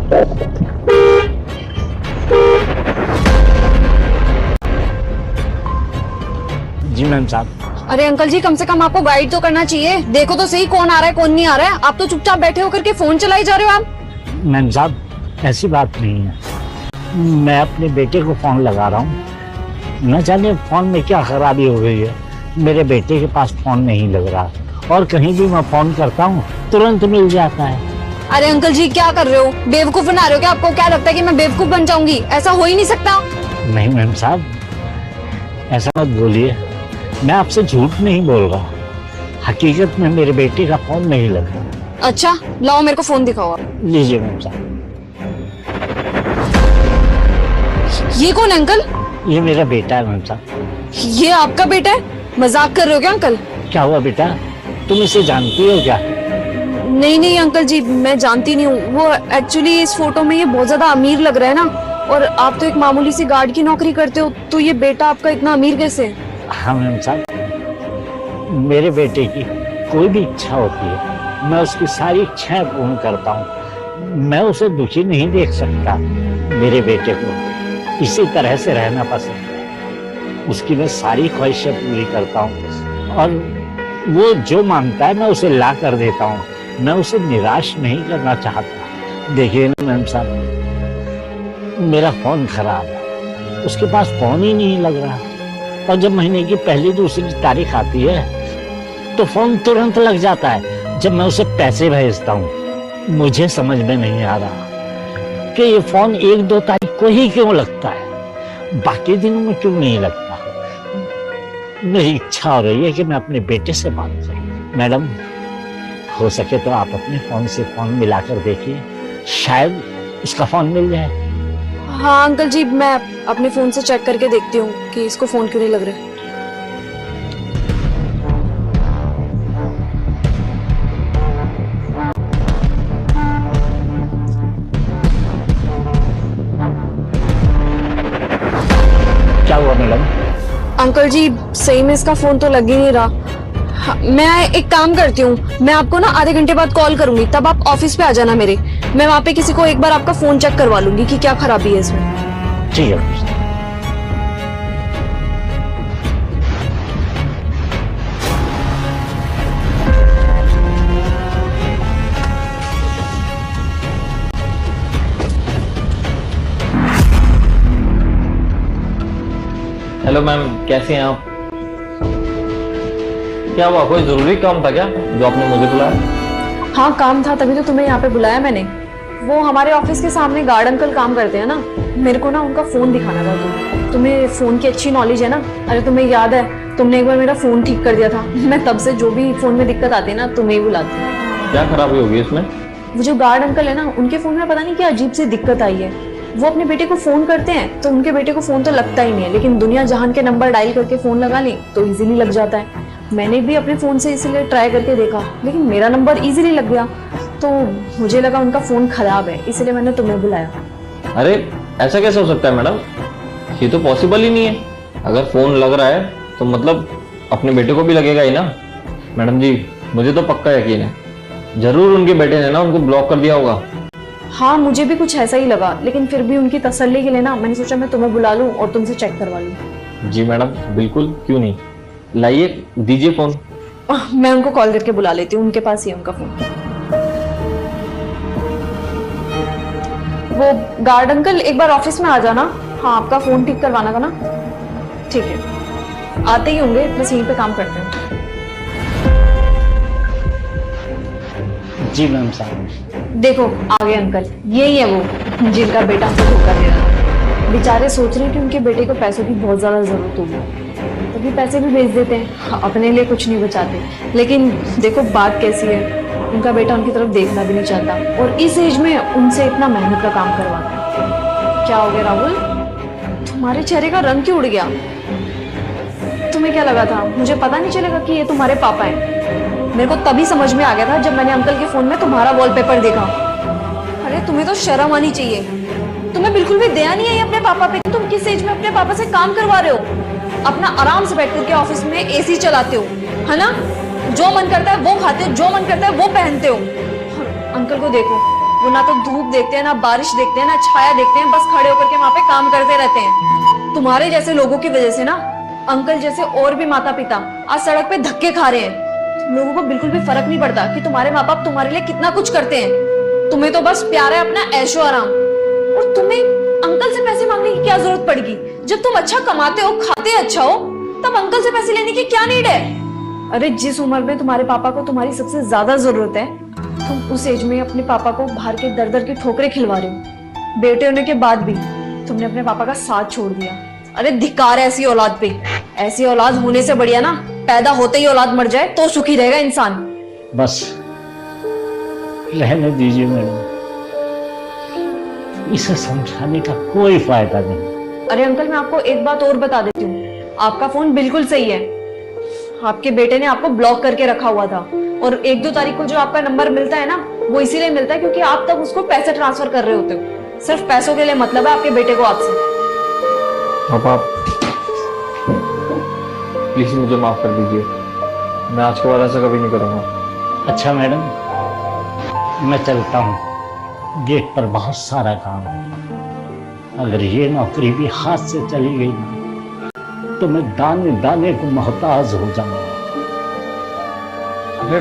जी ma'am साहब। अरे uncle जी, कम से कम आपको गाइड तो करना चाहिए। देखो तो सही कौन आ रहा है कौन नहीं आ रहा है। आप तो चुपचाप बैठे होकर के फोन चलाई जा रहे हो आप। मैम साहब, ऐसी बात नहीं है। मैं अपने बेटे को फोन लगा रहा हूँ, न जाने फोन में क्या खराबी हो गई है। मेरे बेटे के पास फोन नहीं लग रहा और कहीं भी मैं फोन करता हूँ तुरंत मिल जाता है। अरे अंकल जी, क्या कर रहे हो? बेवकूफ बना रहे हो क्या? आपको क्या लगता है कि मैं बेवकूफ बन जाऊंगी? ऐसा हो ही नहीं सकता। नहीं मैम साहब, ऐसा मत बोलिए। मैं आपसे झूठ नहीं बोल रहा, हकीकत में मेरे बेटे का फोन नहीं लग रहा। अच्छा, लाओ मेरे को फोन दिखाओ आप। लीजिए मैम साहब। ये कौन है अंकल? ये मेरा बेटा है मैम साहब। ये आपका बेटा है? मजाक कर रहे हो क्या अंकल? क्या हुआ बेटा, तुम इसे जानती हो क्या? नहीं नहीं अंकल जी, मैं जानती नहीं हूँ। वो एक्चुअली इस फोटो में ये बहुत ज्यादा अमीर लग रहा है ना, और आप तो एक मामूली सी गार्ड की नौकरी करते हो, तो ये बेटा आपका इतना अमीर कैसे है? हाँ मैम साहब, मेरे बेटे की कोई भी इच्छा होती है, मैं उसकी सारी इच्छाएं पूर्ण करता हूँ। मैं उसे दुखी नहीं देख सकता। मेरे बेटे को इसी तरह से रहना पसंद है। उसकी मैं सारी ख्वाहिशें पूरी करता हूँ और वो जो मांगता है मैं उसे ला कर देता हूँ। मैं उसे निराश नहीं करना चाहता। देखिए ना मैम साहब, मेरा फोन खराब है, उसके पास फोन ही नहीं लग रहा, और जब महीने की पहली दूसरी तारीख आती है तो फोन तुरंत लग जाता है। जब मैं उसे पैसे भेजता हूँ मुझे समझ में नहीं आ रहा कि ये फोन 1-2 तारीख को ही क्यों लगता है, बाकी दिनों में क्यों नहीं लगता। मेरी इच्छा हो रही है कि मैं अपने बेटे से बात करूं। मैडम, हो सके तो आप अपने फोन से फोन मिलाकर देखिए, शायद उसका फोन मिल जाए। हाँ अंकल जी, मैं अपने फोन से चेक करके देखती हूँ कि इसको फोन क्यों नहीं लग रहा है। क्या हुआ मैडम? अंकल जी, सही में इसका फोन तो लग ही नहीं रहा। हाँ, मैं एक काम करती हूँ, मैं आपको ना आधे घंटे बाद कॉल करूंगी, तब आप ऑफिस पे आ जाना मेरे। मैं वहाँ पे किसी को एक बार आपका फोन चेक करवा लूंगी कि क्या खराबी है इसमें। ठीक है। हेलो मैम, कैसे हैं आप? क्या हुआ, कोई जरूरी काम था क्या जो आपने मुझे बुलाया? हाँ काम था, तभी तो तुम्हें यहाँ पे बुलाया मैंने। वो हमारे ऑफिस के सामने गार्ड अंकल काम करते हैं ना, मेरे को ना उनका फोन दिखाना था। तुम्हें फोन की अच्छी नॉलेज है ना? अरे तुम्हें याद है, तुमने एक बार मेरा फोन ठीक कर दिया था। मैं तब से जो भी फोन में दिक्कत आती है ना, तुम्हें ही बुलाती हूँ। क्या खराबी होगी इसमें? वो जो गार्ड अंकल है ना, उनके फोन में पता नहीं क्या अजीब सी दिक्कत आई है। वो अपने बेटे को फोन करते हैं तो उनके बेटे को फोन तो लगता ही नहीं है, लेकिन दुनिया जहान के नंबर डायल करके फोन लगा ली तो इजीली लग जाता है। मैंने भी अपने फोन से इसीलिए ट्राई करके देखा, लेकिन मेरा नंबर इजीली लग गया, तो मुझे लगा उनका फोन खराब है, इसलिए मैंने तुम्हें बुलाया। अरे ऐसा कैसे हो सकता है मैडम, ये तो पॉसिबल ही नहीं है। अगर फोन लग रहा है तो मतलब अपने बेटे को भी लगेगा ही ना। मैडम जी, मुझे तो पक्का यकीन है, जरूर उनके बेटे ने ना उनको ब्लॉक कर दिया होगा। हाँ मुझे भी कुछ ऐसा ही लगा, लेकिन फिर भी उनकी तसल्ली के लिए ना मैंने सोचा मैं तुम्हें बुला लूं और तुमसे चेक करवा लूं। जी मैडम, बिल्कुल, क्यों नहीं, लाइए दीजिए फोन। मैं उनको कॉल करके बुला लेती हूँ, उनके पास ही है उनका फोन। वो गार्ड अंकल एक बार ऑफिस में आ जाना। हाँ आपका फोन ठीक करवाना था ना? ठीक है, आते ही होंगे, बस यहीं पे काम करते हैं। जी मैम साहब। देखो आ गए अंकल, यही है वो जिनका बेटा हमको धोखा दे रहा था। बेचारे सोच रहे हैं कि उनके बेटे को पैसों की बहुत ज्यादा जरूरत होगी, तभी पैसे भी भेज देते हैं, अपने लिए कुछ नहीं बचाते। लेकिन देखो बात कैसी है, उनका बेटा उनकी तरफ देखना भी नहीं चाहता, और इस एज में उनसे इतना मेहनत का काम करवाता है। क्या हो गया राहुल, तुम्हारे चेहरे का रंग क्यों उड़ गया? तुम्हें क्या लगा था मुझे पता नहीं चलेगा कि ये तुम्हारे पापा हैं? मेरे को तभी समझ में आ गया था जब मैंने अंकल के फोन में तुम्हारा वॉलपेपर देखा। अरे तुम्हें तो शर्म आनी चाहिए, तुम्हें बिल्कुल भी दया नहीं है अपने पापा पे। तुम किस एज में अपने पापा से काम करवा रहे हो? अपना आराम से बैठ करके ऑफिस में एसी चलाते हो, है ना? जो मन करता है वो खाते हो, जो मन करता है वो पहनते हो। अंकल को देखो, वो ना तो धूप देखते हैं, ना बारिश देखते हैं, ना छाया देखते हैं, बस खड़े होकर के वहां पे काम करते रहते हैं। तुम्हारे जैसे लोगों की वजह से ना अंकल जैसे और भी माता पिता आज सड़क पे धक्के खा रहे हैं। तुम लोगों को बिल्कुल भी फर्क नहीं पड़ता कि तुम्हारे माँ बाप तुम्हारे लिए कितना कुछ करते हैं। तुम्हें तो बस प्यार है अपना ऐशो आराम, और तुम्हें अंकल से पैसे मांगने की क्या जरूरत पड़ेगी? जब तुम अच्छा कमाते हो, खाते अच्छा हो, तब अंकल से पैसे लेने की क्या नीड है? अरे जिस उम्र में तुम्हारे पापा को तुम्हारी सबसे ज्यादा जरूरत है, तुम उस एज में अपने पापा को बाहर के दर दर की ठोकरें खिलवा रहे हो। बेटे होने के बाद भी तुमने अपने पापा का साथ छोड़ दिया। अरे धिक्कार है ऐसी औलाद पे। ऐसी औलाद होने से बढ़िया ना पैदा होते ही औलाद मर जाए तो सुखी रहेगा इंसान। बस रहने दीजिए मैडम, इसे समझाने का कोई फायदा नहीं। अरे अंकल, मैं आपको एक बात और बता देती हूँ, आपका फोन बिल्कुल सही है। आपके बेटे ने आपको ब्लॉक करके रखा हुआ था, और 1-2 तारीख को जो आपका नंबर मिलता है ना, वो इसीलिए मिलता है क्योंकि आप तब उसको पैसे ट्रांसफर कर रहे होते हो। सिर्फ पैसों के लिए मतलब है आपके बेटे को आपसे। पापा प्लीज मुझे माफ कर दीजिए, मैं आज के बाद ऐसा कभी नहीं करूंगा। अच्छा मैडम, मैं चलता हूँ, गेट पर बहुत सारा काम है। अगर ये नौकरी भी हाथ से चली गई ना, तो मैं दाने दाने को मोहताज हो जाऊंगा। अरे